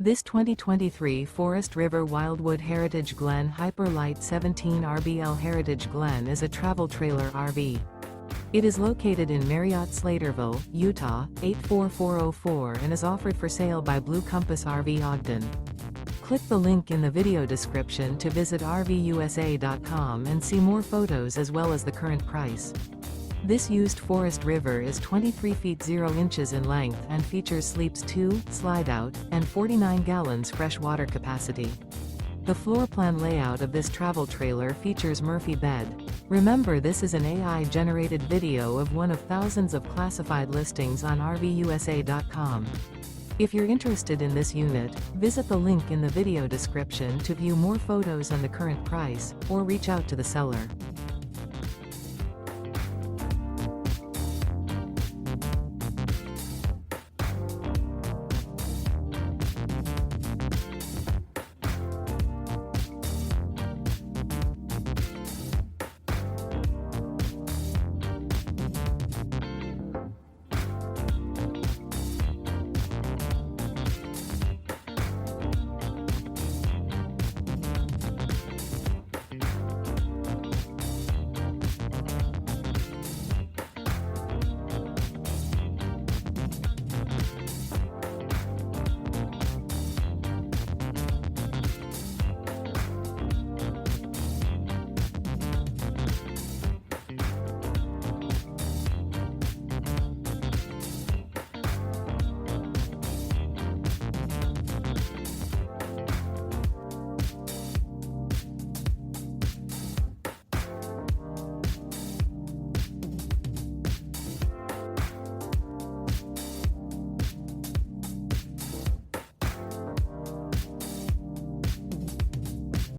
This 2023 Forest River Wildwood Heritage Glen Hyper-Lyte 17 RBL Heritage Glen is a travel trailer RV. It is located in Marriott-Slaterville, Utah, 84404 and is offered for sale by Blue Compass RV Ogden. Click the link in the video description to visit RVUSA.com and see more photos as well as the current price. This used Forest River is 23 feet 0 inches in length and features sleeps 2, Slideout, and 49 gallons fresh water capacity. The floor plan layout of this travel trailer features Murphy bed. Remember, this is an AI-generated video of one of thousands of classified listings on RVUSA.com. If you're interested in this unit, visit the link in the video description to view more photos and the current price, or reach out to the seller.